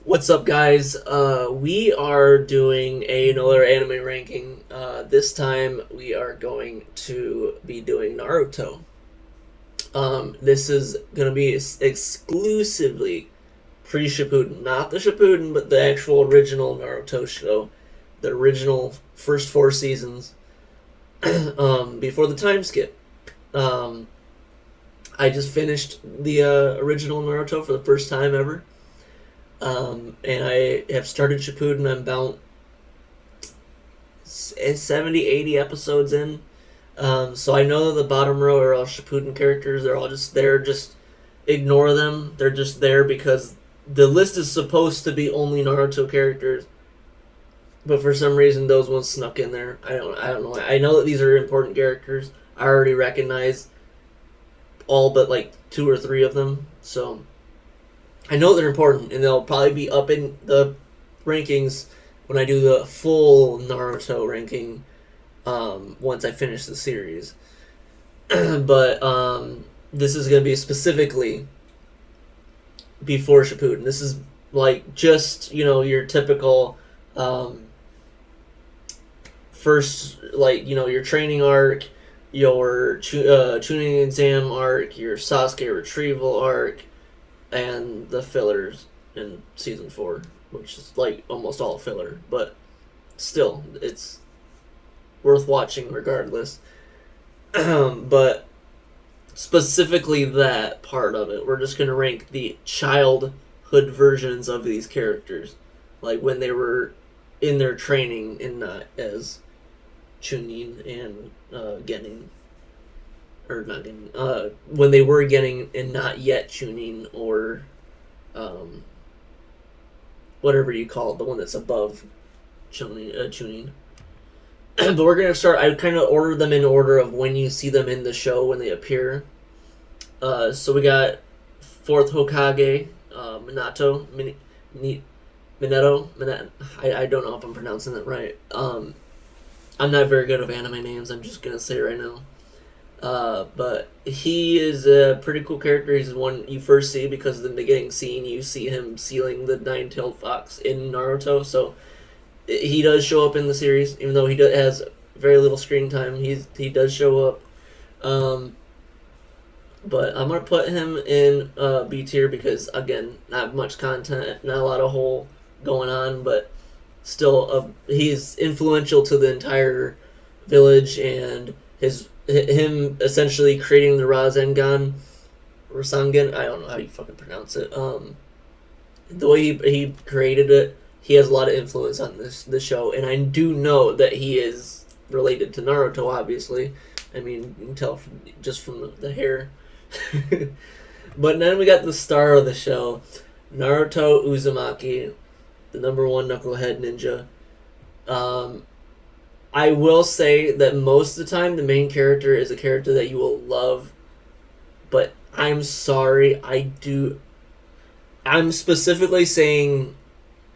What's up, guys? We are doing another anime ranking. This time we are going to be doing Naruto. This is going to be exclusively Pre-Shippuden. Not the Shippuden, but the actual original Naruto show. The original first four seasons. Before the time skip. Um, I just finished the original Naruto for the first time ever. And I have started Shippuden. I'm about 70, 80 episodes in. So I know that the bottom row are all Shippuden characters. They're all just there. Just ignore them. They're just there because the list is supposed to be only Naruto characters. But for some reason, those ones snuck in there. I don't know. I know that these are important characters. I already recognize all but like two or three of them. So I know they're important, and they'll probably be up in the rankings when I do the full Naruto ranking once I finish the series. But this is going to be specifically before Shippuden. This is like just, your typical first, like, your training arc, your tuning exam arc, your Sasuke retrieval arc, and the fillers in season 4, which is like almost all filler, but still, it's worth watching regardless. But specifically that part of it, we're just gonna rank the childhood versions of these characters, like when they were in their training and not as Chunin and Genin, or not getting when they were getting and not yet tuning, or whatever you call it, the one that's above tuning. But we're gonna start. I kind of ordered them in order of when you see them in the show when they appear. So we got fourth Hokage, Minato, Minato. I don't know if I'm pronouncing that right. I'm not very good with anime names. I'm just gonna say it right now. But he is a pretty cool character. He's one you first see because in the beginning scene you see him sealing the nine-tailed fox in Naruto. So he does show up in the series, even though has very little screen time. He does show up. But I'm gonna put him in B tier because again, not much content, not a lot of whole going on, but still, he's influential to the entire village, and him essentially creating the Rasengan. I don't know how you fucking pronounce it. The way he created it, he has a lot of influence on the show, and I do know that he is related to Naruto. Obviously, I mean, you can tell just from the hair. But then we got the star of the show, Naruto Uzumaki, the number one knucklehead ninja. I will say that most of the time the main character is a character that you will love, but I'm sorry, I'm specifically saying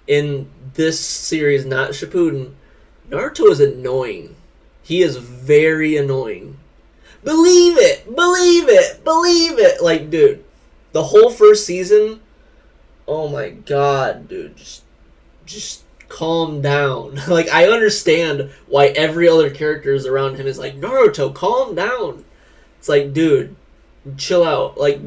in this series, not Shippuden, Naruto is annoying. He is very annoying. Believe it! Believe it! Believe it! Like, dude, the whole first season, oh my god, dude, just calm down. Like, I understand why every other character is around him is like, Naruto, calm down. It's like, dude, chill out. Like,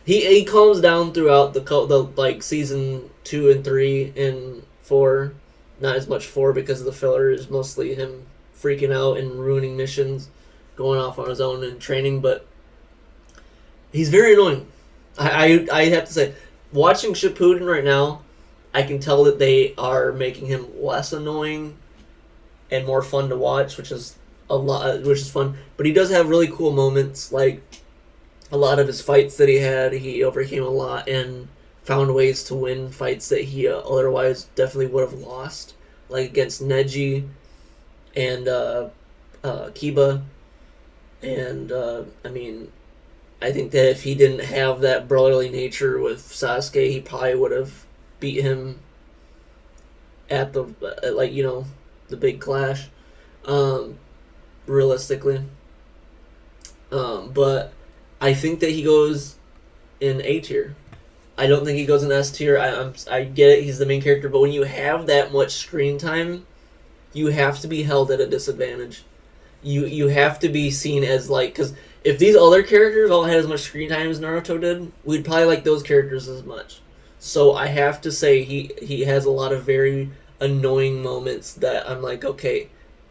he calms down throughout the like season 2 and 3 and 4. Not as much 4 because of the filler is mostly him freaking out and ruining missions, going off on his own and training, but he's very annoying. I have to say, watching Shippuden right now, I can tell that they are making him less annoying and more fun to watch, which is fun. But he does have really cool moments, like a lot of his fights that he overcame a lot and found ways to win fights that he otherwise definitely would have lost, like against Neji and Kiba. And I mean, I think that if he didn't have that brotherly nature with Sasuke, he probably would have beat him at the the big clash, realistically. But I think that he goes in A tier. I don't think he goes in S tier. I get it. He's the main character, but when you have that much screen time, you have to be held at a disadvantage. You have to be seen as like, because if these other characters all had as much screen time as Naruto did, we'd probably like those characters as much. So I have to say he has a lot of very annoying moments that I'm like, okay,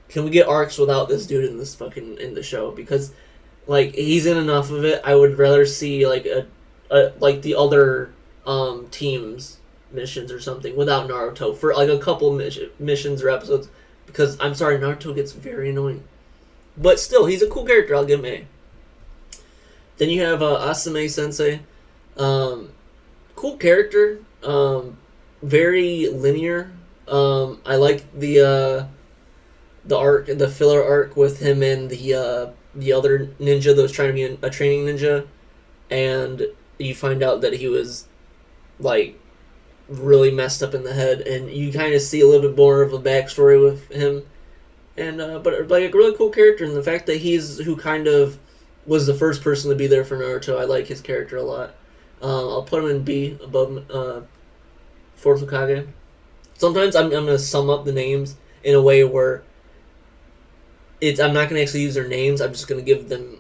can we get arcs without this dude in this fucking in the show? Because like he's in enough of it. I would rather see like a like the other teams missions or something without Naruto for like a couple missions or episodes. Because I'm sorry, Naruto gets very annoying. But still, he's a cool character. I'll give him A. Then you have Asame Sensei. Cool character. Very linear. I like the arc, the filler arc with him and the other ninja that was trying to be a training ninja, and you find out that he was like really messed up in the head, and you kind of see a little bit more of a backstory with him. And but like a really cool character, and the fact that he's who kind of was the first person to be there for Naruto, I like his character a lot. I'll put him in B above Fourth Hokage. Sometimes I'm gonna sum up the names in a way where I'm not gonna actually use their names. I'm just gonna give them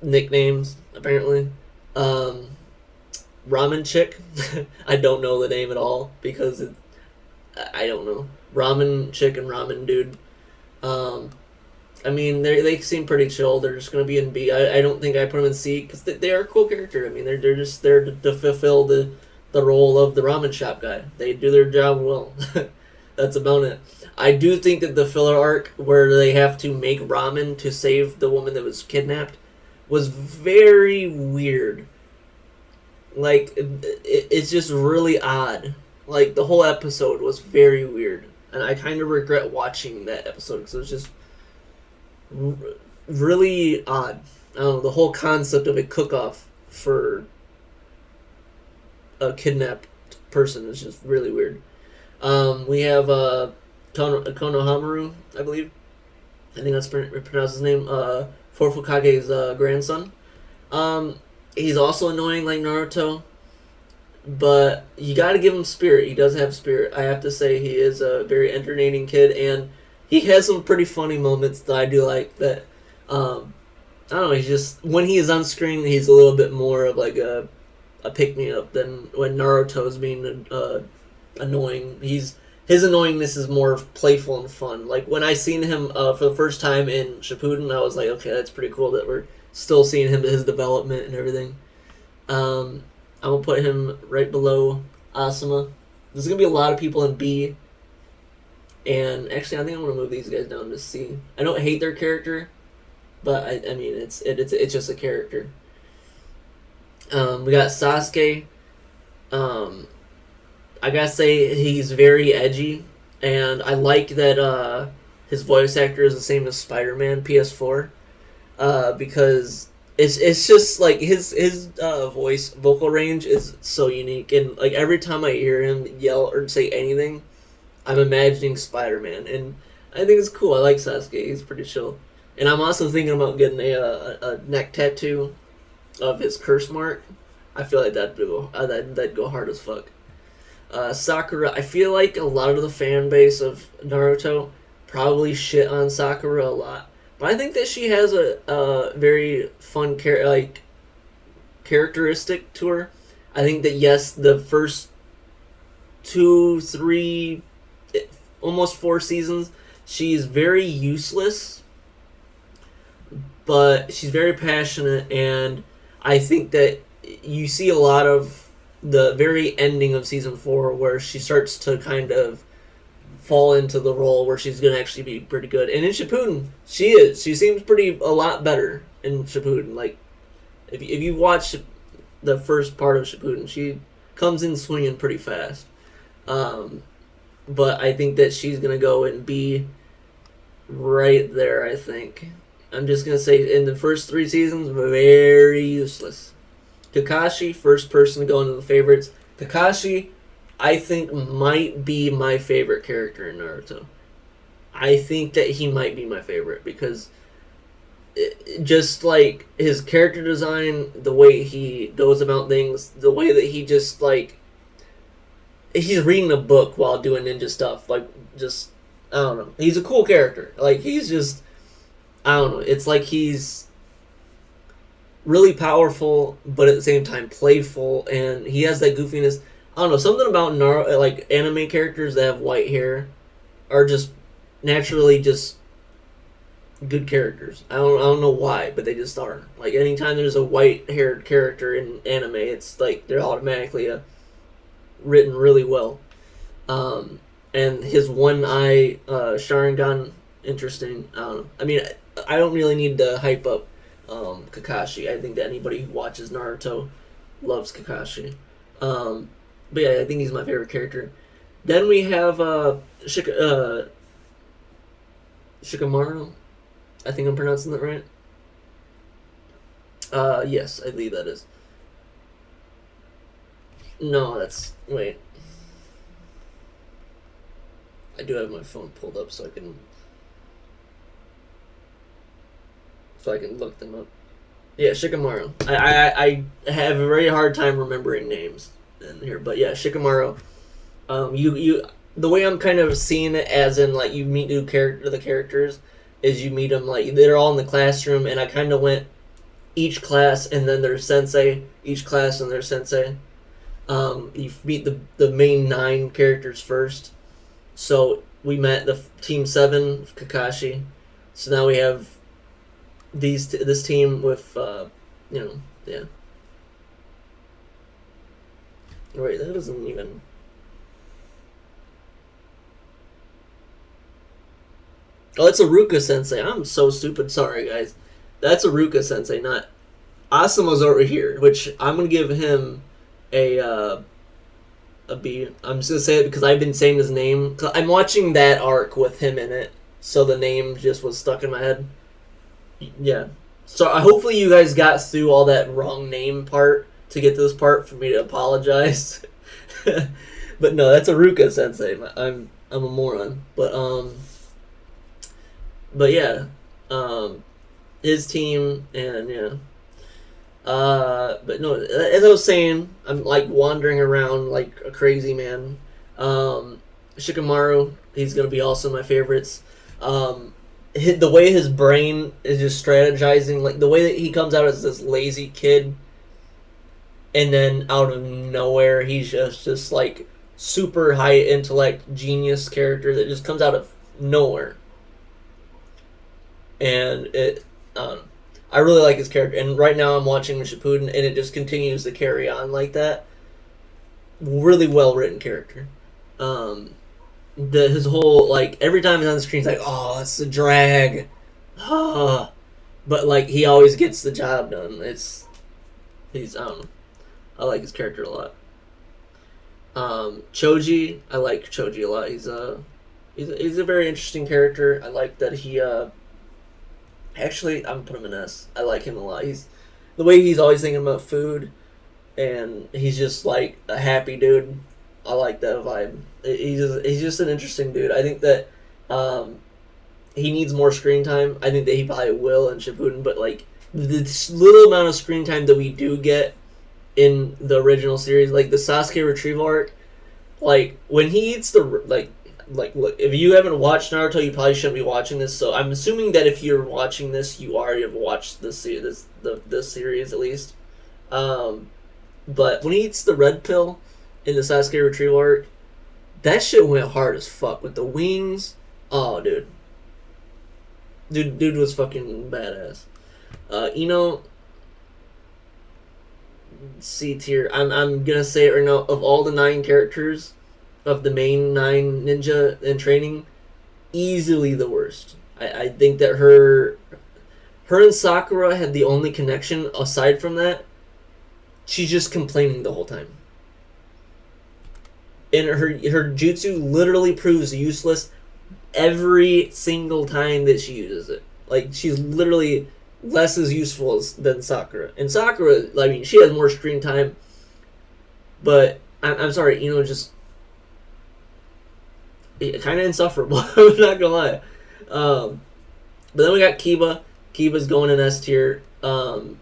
nicknames. Apparently, Ramen Chick. I don't know the name at all because I don't know. Ramen Chick and Ramen Dude. I mean, they seem pretty chill. They're just gonna be in B. I don't think I put them in C because they are a cool character. I mean, they're just there to fulfill the role of the ramen shop guy. They do their job well. That's about it. I do think that the filler arc where they have to make ramen to save the woman that was kidnapped was very weird. Like, it's just really odd. Like, the whole episode was very weird. And I kind of regret watching that episode because it was just really odd. I don't know, the whole concept of a cook-off for a kidnapped person is just really weird. We have Konohamaru, I believe. I think that's pronounced his name. Fourth Hokage's grandson. He's also annoying like Naruto, but you got to give him spirit. He does have spirit. I have to say he is a very entertaining kid, and he has some pretty funny moments that I do like. That I don't know. He's just when he is on screen, he's a little bit more of like a pick me up than when Naruto's being annoying. His annoyingness is more playful and fun. Like when I seen him for the first time in Shippuden, I was like, okay, that's pretty cool that we're still seeing him his development and everything. I'm gonna put him right below Asuma. There's gonna be a lot of people in B, and actually, I think I'm gonna move these guys down to C. I don't hate their character, but I mean it's just a character. We got Sasuke. I gotta say he's very edgy, and I like that his voice actor is the same as Spider-Man PS4, because it's just like his vocal range is so unique, and like every time I hear him yell or say anything, I'm imagining Spider-Man, and I think it's cool. I like Sasuke. He's pretty chill, and I'm also thinking about getting a neck tattoo of his curse mark. I feel like that'd go hard as fuck. Sakura, I feel like a lot of the fan base of Naruto probably shit on Sakura a lot, but I think that she has a very fun characteristic to her. I think that yes, the first 2, 3, almost 4 seasons, she's very useless, but she's very passionate, and I think that you see a lot of the very ending of season 4 where she starts to kind of fall into the role where she's going to actually be pretty good. And in Shippuden, she seems a lot better in Shippuden. Like, if you watch the first part of Shippuden, she comes in swinging pretty fast. But I think that she's going to go and be right there, I think. I'm just going to say in the first 3 seasons, very useless. Kakashi, first person to go into the favorites. Kakashi, I think, might be my favorite character in Naruto. I think that he might be my favorite because just like his character design, the way he goes about things, the way that he just like he's reading a book while doing ninja stuff. Like, just I don't know. He's a cool character. Like, he's just I don't know. It's like he's really powerful, but at the same time playful, and he has that goofiness. I don't know. Something about like anime characters that have white hair are just naturally just good characters. I don't know why, but they just are. Like, anytime there's a white haired character in anime, it's like they're automatically written really well. And his one eye Sharingan, interesting. I don't know. I mean, I don't really need to hype up Kakashi. I think that anybody who watches Naruto loves Kakashi. But yeah, I think he's my favorite character. Then we have Shikamaru. I think I'm pronouncing that right. Yes, I believe that is. No, that's wait. I do have my phone pulled up so I can look them up. Yeah, Shikamaru. I have a very hard time remembering names in here, but yeah, Shikamaru. You the way I'm kind of seeing it, as in like you meet the characters, is you meet them like they're all in the classroom, and I kind of went each class and then their sensei, each class and their sensei. You meet the main 9 characters first. So we met the team 7 of Kakashi. So now we have this team with yeah. Wait, that doesn't even. Oh, it's a Ruka Sensei. I'm so stupid. Sorry, guys. That's a Ruka Sensei, not Asuma's over here, which I'm gonna give him a B. I'm just gonna say it because I've been saying his name. Cause I'm watching that arc with him in it, so the name just was stuck in my head. Yeah. So hopefully you guys got through all that wrong name part to get to this part for me to apologize. But no, that's a Ruka Sensei. I'm a moron. But yeah, his team, and yeah. But no, as I was saying, I'm like wandering around like a crazy man. Shikamaru, he's gonna be also my favorites. The way his brain is just strategizing, like the way that he comes out as this lazy kid, and then out of nowhere he's just like super high intellect genius character that just comes out of nowhere. And I really like his character, and right now I'm watching Shippuden, and it just continues to carry on like that. Really well written character. His whole like every time he's on the screen, it's like, oh, it's a drag, but like he always gets the job done. He's I don't know. I like his character a lot. Choji, I like Choji a lot. He's a very interesting character. I like that he actually, I'm putting him in S. I like him a lot. The way he's always thinking about food, and he's just like a happy dude. I like that vibe. He's just an interesting dude. I think that he needs more screen time. I think that he probably will in Shippuden, but like the little amount of screen time that we do get in the original series, like the Sasuke retrieval arc, like when he eats the like look, if you haven't watched Naruto, you probably shouldn't be watching this. So I'm assuming that if you're watching this, you already have watched this series at least. But when he eats the red pill in the Sasuke retrieval arc, that shit went hard as fuck with the wings. Oh, dude was fucking badass. C tier. I'm gonna say it right now. Of all the 9 characters, of the main 9 ninja in training, easily the worst. I think that her and Sakura had the only connection. Aside from that, she's just complaining the whole time. And her jutsu literally proves useless every single time that she uses it. Like, she's literally less as useful than Sakura. And Sakura, I mean, she has more screen time, but I'm sorry, just kind of insufferable. I'm not gonna lie. But then we got Kiba. Kiba's going in S tier. I'm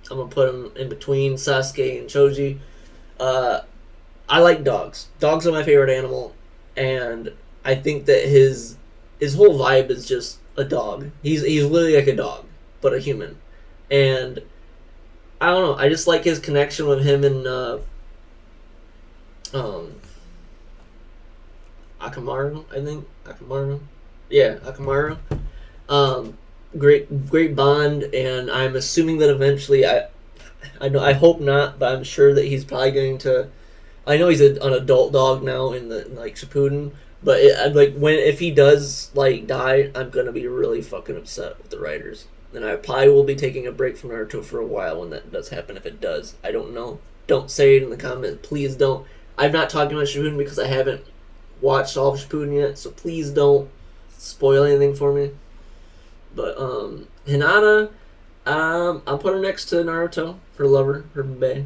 gonna put him in between Sasuke and Choji. Uh, I like dogs. Dogs are my favorite animal, and I think that his whole vibe is just a dog. He's literally like a dog, but a human. And I don't know. I just like his connection with him and um, Akamaru. I think Akamaru. Yeah, Akamaru. Um, great bond, and I'm assuming that eventually I know I hope not, but I'm sure that he's probably going to. I know he's an adult dog now in the like Shippuden, but I'm like when if he does like die, I'm gonna be really fucking upset with the writers. And I probably will be taking a break from Naruto for a while when that does happen. If it does, I don't know. Don't say it in the comments, please don't. I'm not talking about Shippuden because I haven't watched all of Shippuden yet, so please don't spoil anything for me. But Hinata, I'll put her next to Naruto, her lover, her bae.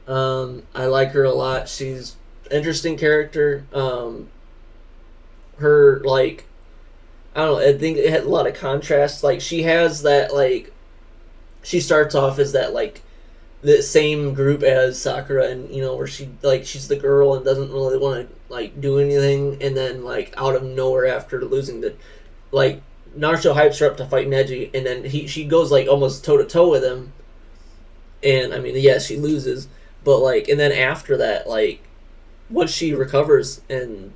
I like her a lot. She's an interesting character. Her like I don't know. I think it had a lot of contrast. Like she has that like she starts off as that like the same group as Sakura, and you know where she like she's the girl and doesn't really want to like do anything, and then like out of nowhere after losing the like Naruto hypes her up to fight Neji, and then she goes like almost toe to toe with him, and I mean yeah she loses, but like and then after that like once she recovers and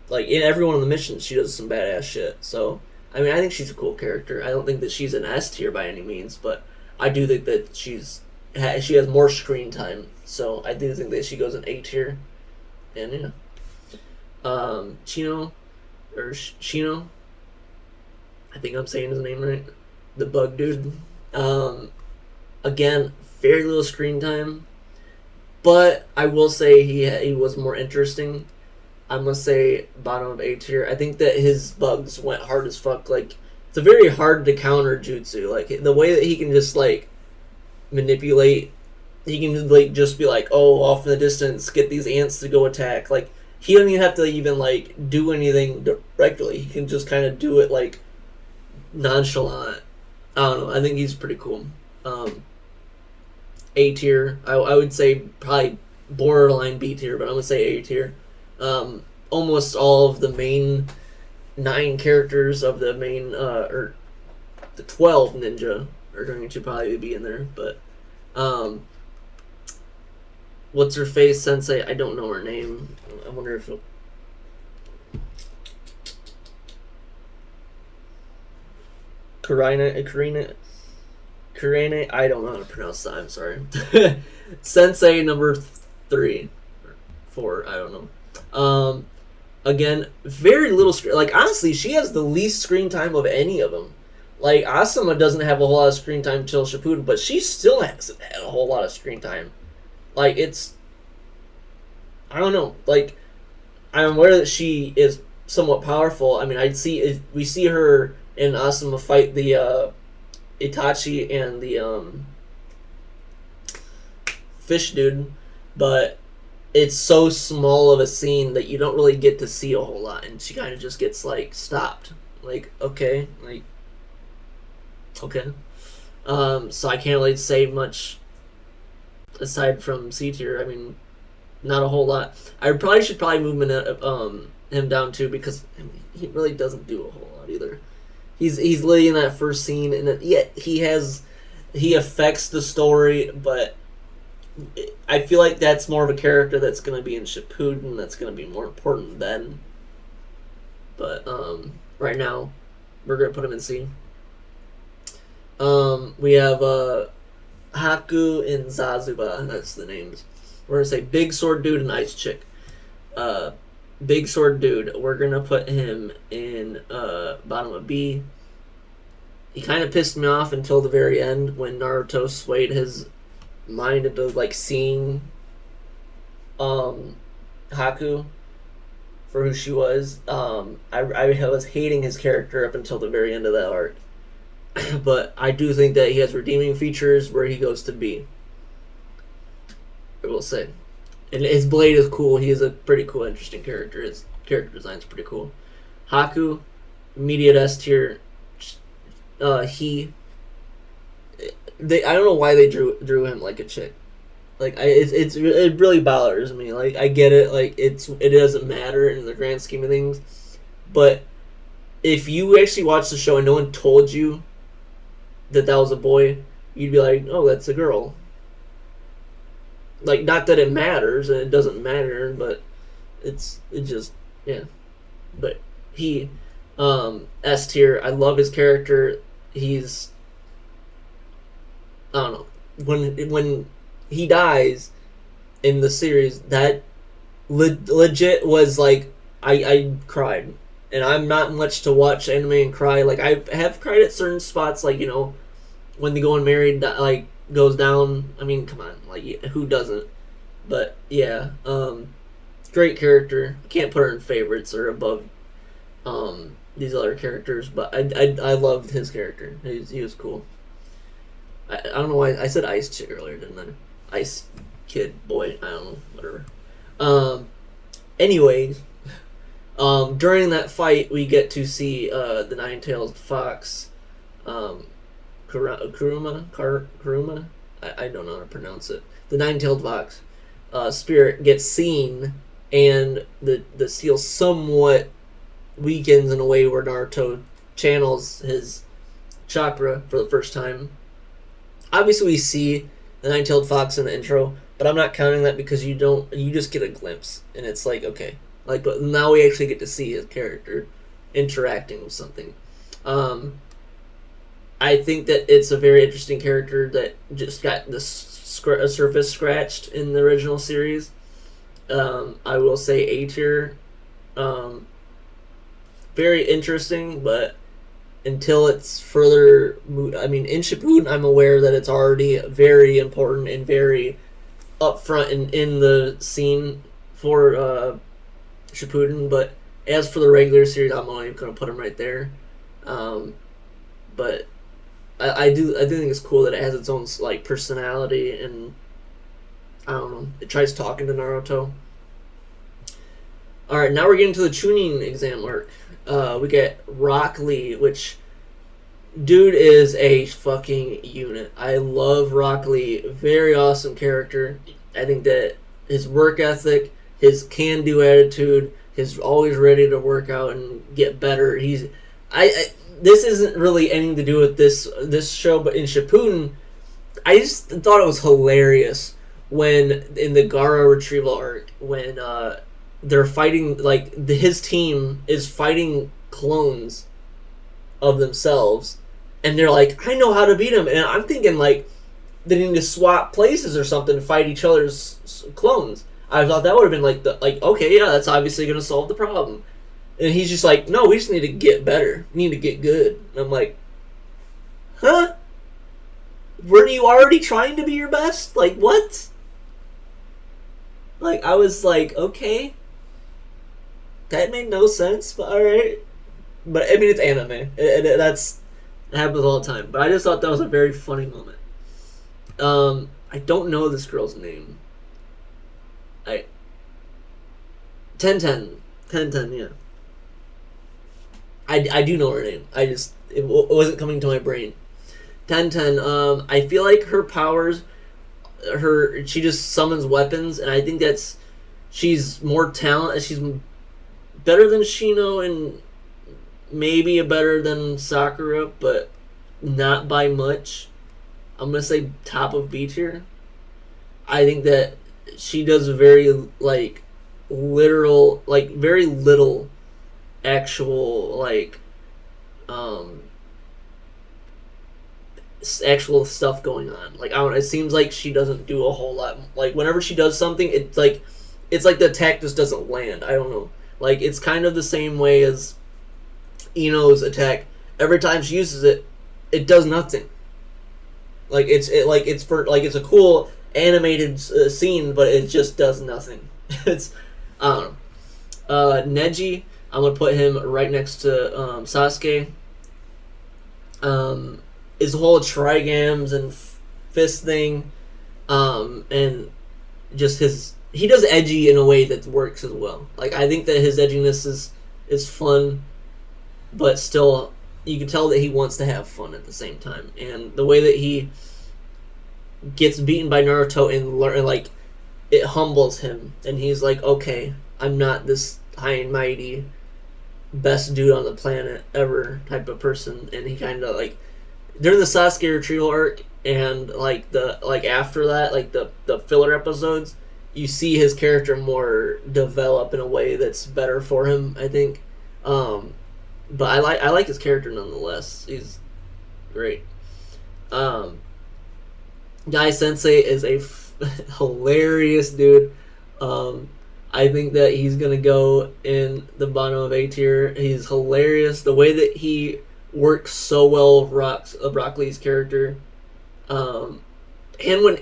like in every one of the missions she does some badass shit. So I mean I think she's a cool character. I don't think that she's an S tier by any means, but I do think that she has more screen time. So I do think that she goes in A tier, and yeah, Chino or Shino. I think I'm saying his name right. The bug dude. Again, very little screen time, but I will say he was more interesting. I must say bottom of A tier. I think that his bugs went hard as fuck. Like it's a very hard to counter jutsu. Like the way that he can just like manipulate, he can like just be like, oh, off in the distance, get these ants to go attack. Like he doesn't even have to even like do anything directly. He can just kind of do it like nonchalant. I don't know. I think he's pretty cool. A tier. I would say probably borderline B tier, but I'm gonna say A tier. Almost all of the main 9 characters of the main or the 12 ninja are going to probably be in there. But what's her face sensei? I don't know her name. I wonder if it'll... Karine, I don't know how to pronounce that, I'm sorry. Sensei number 3. 4, I don't know. Again, very little screen. Like, honestly, she has the least screen time of any of them. Like, Asuma doesn't have a whole lot of screen time till Shippuden, but she still hasn't had a whole lot of screen time. Like, it's... I don't know. Like, I'm aware that she is somewhat powerful. I mean, we see her and Asuma fight the Itachi and the fish dude, but it's so small of a scene that you don't really get to see a whole lot, and she kind of just gets like stopped. Like okay. So I can't really say much aside from C tier. I mean, not a whole lot. I probably should move him down too because I mean, he really doesn't do a whole lot either. He's literally in that first scene, and yet he affects the story, but I feel like that's more of a character that's going to be in Shippuden. That's going to be more important then. But right now, we're going to put him in C. We have Haku and Zazuba. That's the names. We're going to say Big Sword Dude and Ice Chick. Big Sword Dude, we're going to put him in bottom of B. He kind of pissed me off until the very end when Naruto swayed his mind into like seeing Haku for who she was. I was hating his character up until the very end of that arc. But I do think that he has redeeming features where he goes to B. I will say. And his blade is cool. He is a pretty cool, interesting character. His character design is pretty cool. Haku, immediate S tier. he I don't know why they drew him like a chick. Like it really bothers me. Like I get it. Like it doesn't matter in the grand scheme of things, but if you actually watch the show and no one told you that was a boy, you'd be like, oh, that's a girl. Like, not that it matters, and it doesn't matter, but it just, yeah. But he, S tier, I love his character. He's, I don't know, when he dies in the series, that legit was like, I cried. And I'm not much to watch anime and cry. Like, I have cried at certain spots, like, you know, when the going married, like, goes down. I mean, come on, like, who doesn't? But, yeah, great character. I can't put her in favorites or above these other characters, but I loved his character. He was cool. I don't know why I said ice chick earlier, didn't I? Ice kid, boy, I don't know, whatever. Anyways, during that fight, we get to see the nine-tailed fox, Kuruma? I don't know how to pronounce it. The nine-tailed fox spirit gets seen, and the seal somewhat weakens in a way where Naruto channels his chakra for the first time. Obviously, we see the nine-tailed fox in the intro, but I'm not counting that because you just get a glimpse, and it's like, okay. Like, but now we actually get to see his character interacting with something. I think that it's a very interesting character that just got the surface scratched in the original series. I will say A tier. Very interesting, but until it's further... I mean, in Shippuden, I'm aware that it's already very important and very upfront in the scene for... Shippuden, but as for the regular series, I'm only going to put him right there. But I do think it's cool that it has its own like personality, and I don't know, it tries talking to Naruto. All right, now we're getting to the tuning exam arc. We get Rock Lee, which dude is a fucking unit. I love Rock Lee, very awesome character. I think that his work ethic, his can-do attitude, his always ready to work out and get better. This isn't really anything to do with this show, but in Shippuden, I just thought it was hilarious when in the Gaara retrieval arc when they're fighting, like his team is fighting clones of themselves, and they're like, I know how to beat him, and I'm thinking like they need to swap places or something to fight each other's clones. I thought that would have been okay, yeah, that's obviously going to solve the problem. And he's just like, no, we just need to get better. We need to get good. And I'm like, huh? Weren't you already trying to be your best? Like, what? Like, I was like, okay. That made no sense, but alright. But, I mean, it's anime. It happens all the time. But I just thought that was a very funny moment. I don't know this girl's name. 1010, yeah. I do know her name. It wasn't coming to my brain. 1010. I feel like her powers, she just summons weapons, and I think she's more talented. She's better than Shino and maybe better than Sakura, but not by much. I'm gonna say top of B tier. I think that she does very literal, very little actual actual stuff going on. Like, I don't know, it seems like she doesn't do a whole lot. Like, whenever she does something, it's like the attack just doesn't land. I don't know. Like, it's kind of the same way as Ino's attack. Every time she uses it, it does nothing. Like, it's a cool animated scene, but it just does nothing. I don't know. Neji, I'm gonna put him right next to Sasuke. His whole trigams and fist thing, and just he does edgy in a way that works as well. Like, I think that his edginess is fun, but still you can tell that he wants to have fun at the same time, and the way that he gets beaten by Naruto and learn, like, it humbles him, and he's like, okay, I'm not this high and mighty best dude on the planet ever type of person. And he kind of, like, during the Sasuke retrieval arc and like the like after that, like the filler episodes, you see his character more develop in a way that's better for him, I think. But I like his character nonetheless. He's great. Guy Sensei is a hilarious dude. I think that he's gonna go in the bottom of A tier. He's hilarious. The way that he works so well with Rock Lee's character, and when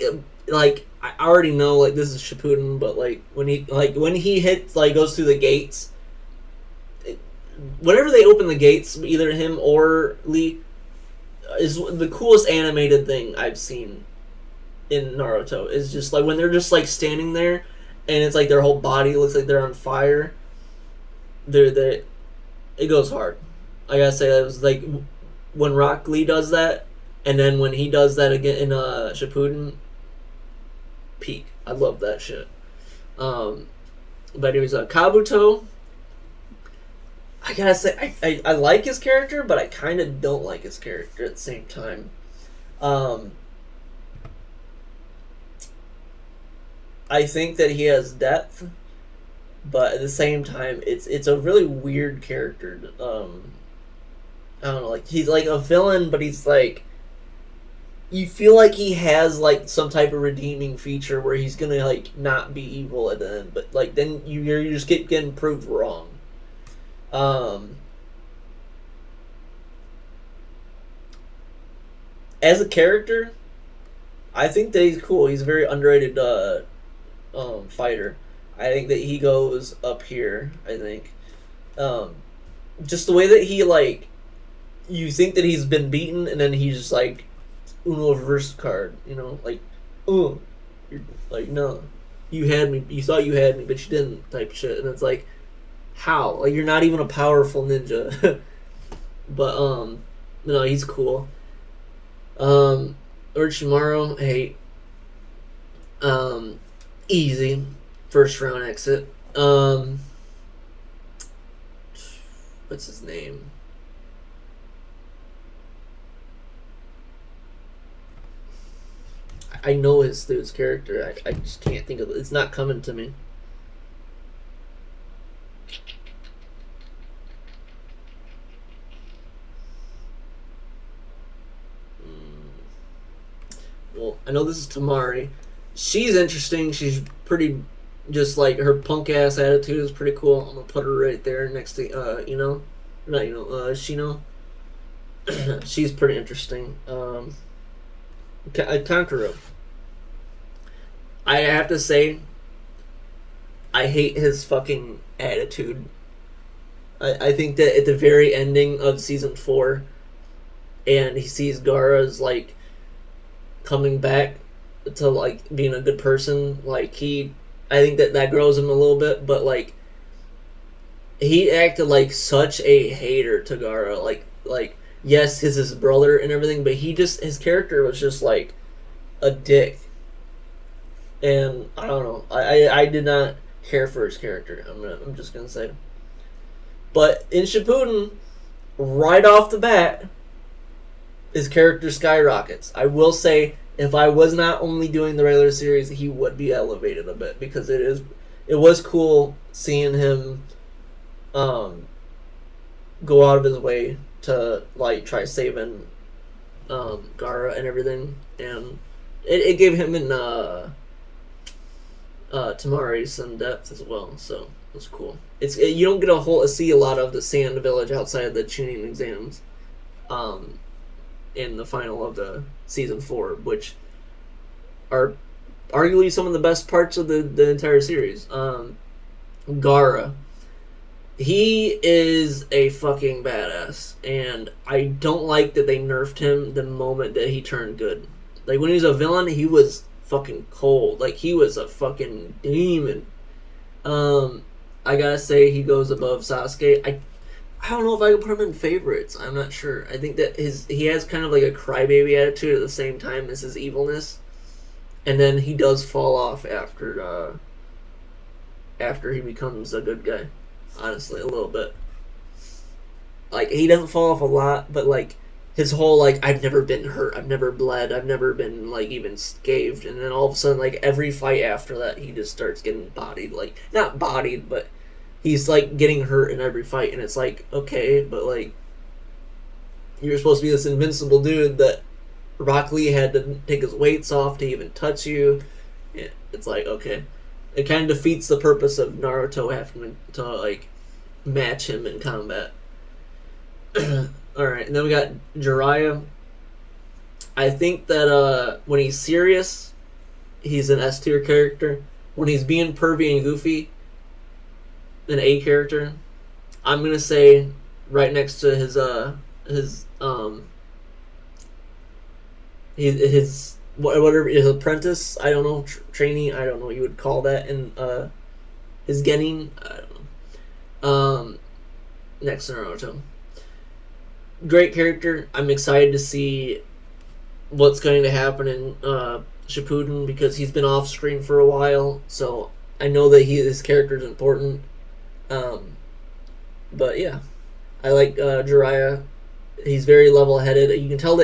like I already know, like, this is Shippuden, but like when he hits, like, goes through the gates, whenever they open the gates, either him or Lee, is the coolest animated thing I've seen in Naruto. Is just like when they're just like standing there, and it's like their whole body looks like they're on fire. It goes hard. I gotta say, that was like when Rock Lee does that, and then when he does that again in Shippuden, peak. I love that shit. But anyways, Kabuto, I gotta say, I like his character, but I kind of don't like his character at the same time. I think that he has depth, but at the same time, it's a really weird character. I don't know, like, he's like a villain, but he's like, you feel like he has like some type of redeeming feature where he's gonna like not be evil at the end, but like then you just getting proved wrong. As a character, I think that he's cool. He's a very underrated fighter. I think that he goes up here. I think, just the way that he, like, you think that he's been beaten, and then he's just like Uno reverse card. You know, like, oh, you're like, no, you had me. You thought you had me, but you didn't. Type shit, and it's like, how? Like, you're not even a powerful ninja. But no, he's cool. Orochimaru, hey, easy first round exit. What's his name? I know his dude's character. I just can't think of it. It's not coming to me. Well, I know this is Tamari. She's interesting. She's pretty, just like, her punk ass attitude is pretty cool. I'm gonna put her right there next to Shino. She's pretty interesting. Kankuro. I have to say, I hate his fucking attitude. I think that at the very ending of season 4, and he sees Gaara's like coming back to like being a good person, like, I think that grows him a little bit, but like, he acted like such a hater to Gaara. Like yes, his brother and everything, but his character was just like a dick. And I don't know. I did not care for his character. I'm just gonna say. But in Shippuden, right off the bat, his character skyrockets. I will say, if I was not only doing the regular series, he would be elevated a bit, because it was cool seeing him go out of his way to like try saving Gaara and everything, and it gave him and Tamari some depth as well, so it was cool. You don't get see a lot of the Sand Village outside of the Chunin exams in the final of the season 4, which are arguably some of the best parts of the entire series. Gaara, he is a fucking badass, and I don't like that they nerfed him the moment that he turned good. Like, when he was a villain, he was fucking cold. Like, he was a fucking demon. I gotta say, he goes above Sasuke. I don't know if I can put him in favorites. I'm not sure. I think that he has kind of like a crybaby attitude at the same time as his evilness, and then he does fall off after he becomes a good guy. Honestly, a little bit. Like he doesn't fall off a lot, but like his whole like I've never been hurt, I've never bled, I've never been like even scathed, and then all of a sudden like every fight after that he just starts getting bodied, like not bodied, but he's like getting hurt in every fight, and it's like okay, but like you're supposed to be this invincible dude that Rock Lee had to take his weights off to even touch you. Yeah, it's like okay, it kind of defeats the purpose of Naruto having to like match him in combat. All right, and then we got Jiraiya. I think that when he's serious, he's an S tier character. When he's being pervy and goofy, an A character. I'm gonna say right next to his whatever his apprentice. I don't know, trainee. I don't know what you would call that in his genin. I don't know. Next to Naruto. Great character. I'm excited to see what's going to happen in Shippuden because he's been off screen for a while. So I know that his character is important. But yeah, I like Jiraiya. He's very level-headed. You can tell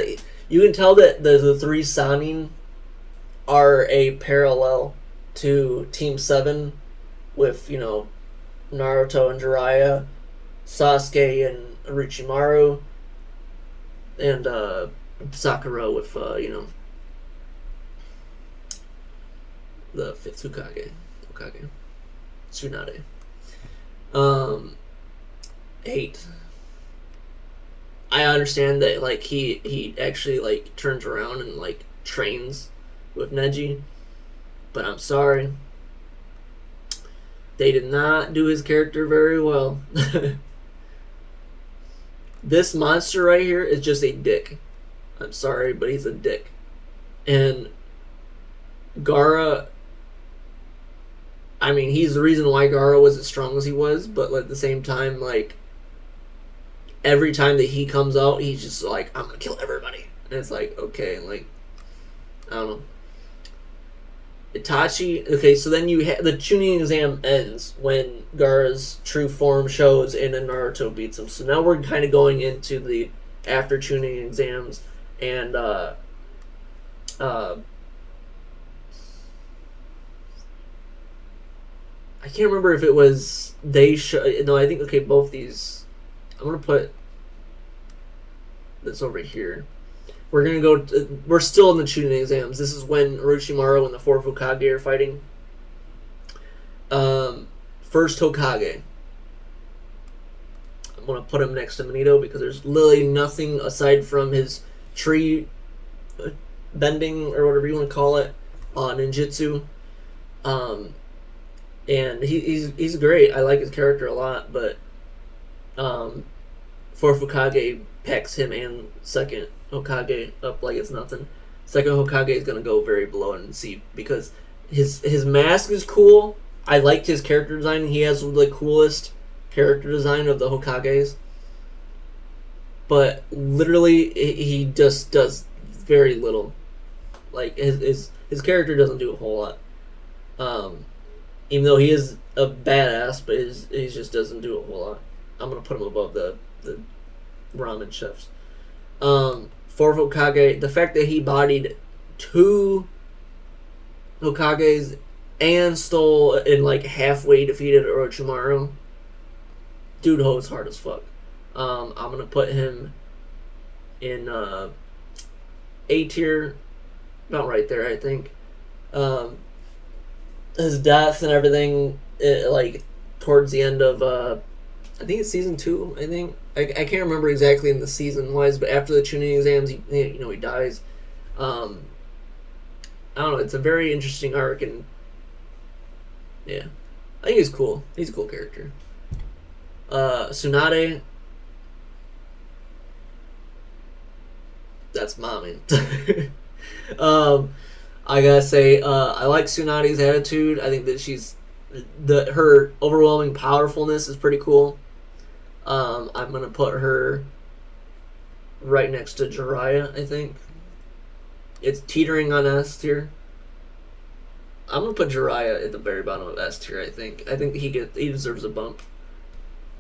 that the three Sannin are a parallel to Team 7 with Naruto and Jiraiya, Sasuke and Orochimaru, and Sakura with the fifth Hokage Tsunade. 8. I understand that like he actually like turns around and like trains with Neji, but I'm sorry, they did not do his character very well. This monster right here is just a dick. I'm sorry, but he's a dick. And Gaara, I mean, he's the reason why Gaara was as strong as he was, but at the same time, like, every time that he comes out, he's just like, I'm gonna kill everybody. And it's like, okay, like, I don't know. Itachi, okay, so then the Chunin exam ends when Gaara's true form shows and then Naruto beats him. So now we're kind of going into the after Chunin exams, and I can't remember if it was no, I think, okay, both these, I'm gonna put this over here. We're gonna go. We're still in the Chunin exams. This is when Orochimaru and the fourth Hokage are fighting. First Hokage. I'm gonna put him next to Manito because there's literally nothing aside from his tree bending or whatever you want to call it ninjutsu. And he's great. I like his character a lot, but fourth Hokage packs him and second Hokage up like it's nothing. Second Hokage is gonna go very below and see because his mask is cool. I liked his character design. He has the coolest character design of the Hokages. But literally, he just does very little. Like his character doesn't do a whole lot. Even though he is a badass, but he just doesn't do a whole lot. I'm gonna put him above the ramen chefs. Fourth Hokage, the fact that he bodied 2 Hokages and stole and like halfway defeated Orochimaru, dude holds hard as fuck. I'm gonna put him in A tier, about right there, I think. His death and everything, like towards the end of I think it's season 2. I think I can't remember exactly in the season wise, but after the Chunin exams, he dies. I don't know. It's a very interesting arc, and yeah, I think he's cool. He's a cool character. Tsunade, that's mommy. I gotta say, I like Tsunade's attitude. I think that her overwhelming powerfulness is pretty cool. I'm gonna put her right next to Jiraiya. I think it's teetering on S tier. I'm gonna put Jiraiya at the very bottom of S tier. I think he deserves a bump.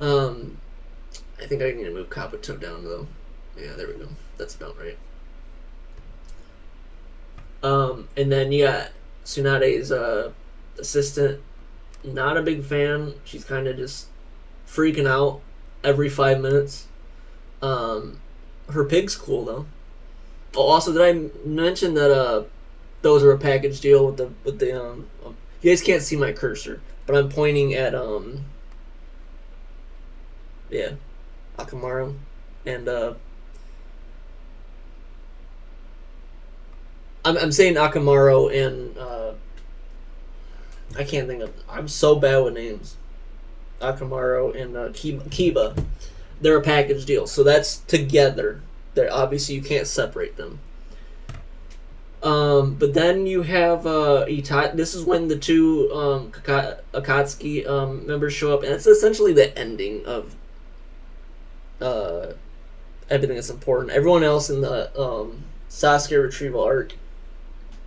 I think I need to move Kabuto down though. Yeah, there we go. That's about right. And then you got Tsunade's assistant. Not a big fan. She's kind of just freaking out every 5 minutes. Her pig's cool though. Oh, also, did I mention that those are a package deal with the you guys can't see my cursor, but I'm pointing at yeah, Akamaru and I'm saying Akamaru and I can't think of. I'm so bad with names. Akamaru and Kiba. They're a package deal, so that's together. They're obviously you can't separate them. But then you have Itachi. This is when the two Akatsuki members show up, and it's essentially the ending of everything that's important. Everyone else in the Sasuke retrieval arc,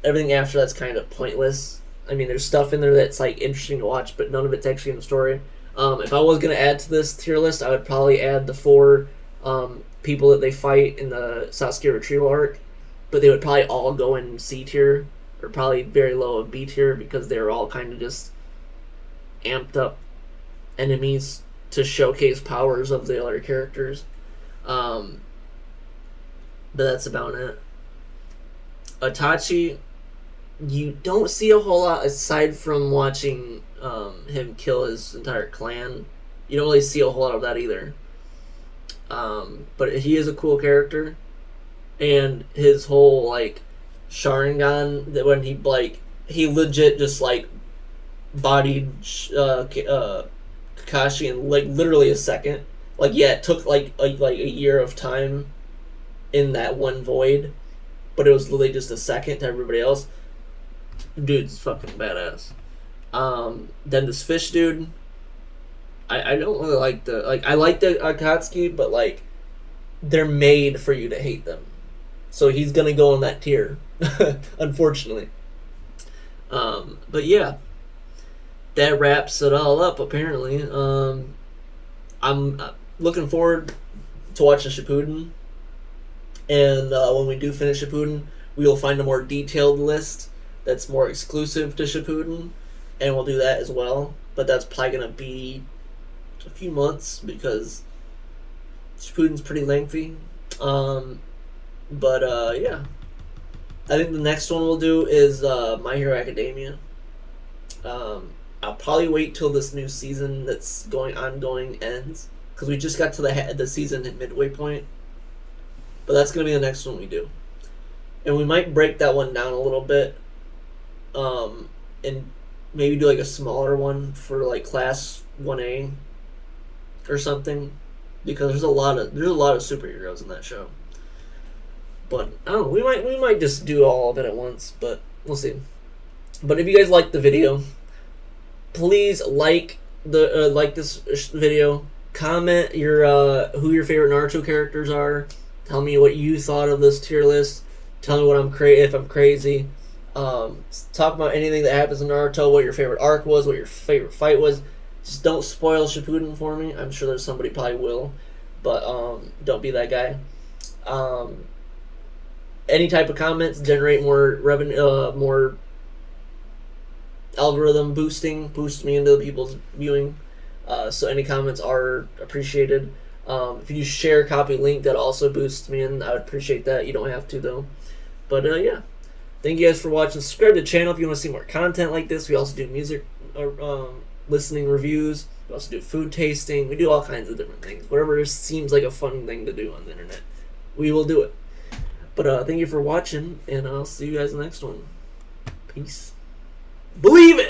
everything after that's kind of pointless. I mean, there's stuff in there that's like interesting to watch, but none of it's actually in the story. If I was gonna add to this tier list, I would probably add the 4 people that they fight in the Sasuke retrieval arc, but they would probably all go in C tier or probably very low of B tier because they're all kind of just amped up enemies to showcase powers of the other characters. But that's about it. Itachi, you don't see a whole lot aside from watching him kill his entire clan. You don't really see a whole lot of that either. But he is a cool character, and his whole like Sharingan that when he legit just like bodied Kakashi in like literally a second. Like yeah, it took like a year of time in that one void, but it was literally just a second to everybody else. Dude's fucking badass. Then this fish dude, I don't really like I like the Akatsuki, but like they're made for you to hate them, so he's gonna go in that tier, unfortunately. But yeah, that wraps it all up. Apparently, I'm looking forward to watching Shippuden, and when we do finish Shippuden, we will find a more detailed list that's more exclusive to Shippuden, and we'll do that as well. But that's probably gonna be a few months because Shippuden's pretty lengthy. But yeah, I think the next one we'll do is My Hero Academia. I'll probably wait till this new season that's ongoing ends because we just got to the season at midway point. But that's gonna be the next one we do, and we might break that one down a little bit, and maybe do like a smaller one for like class 1A or something, because there's a lot of superheroes in that show. But I don't know, we might just do all of it at once, but we'll see. But if you guys like the video, please like this video, comment your who your favorite Naruto characters are, tell me what you thought of this tier list, tell me what if I'm crazy. Talk about anything that happens in Naruto, what your favorite arc was, what your favorite fight was. Just don't spoil Shippuden for me. I'm sure there's somebody probably will, but don't be that guy. Any type of comments generate more revenue, more algorithm boost me into people's viewing. So any comments are appreciated. If you share, copy, link, that also boosts me, and I would appreciate that. You don't have to though. But yeah. Thank you guys for watching. Subscribe to the channel if you want to see more content like this. We also do music listening reviews. We also do food tasting. We do all kinds of different things. Whatever seems like a fun thing to do on the internet, we will do it. But thank you for watching, and I'll see you guys in the next one. Peace. Believe it!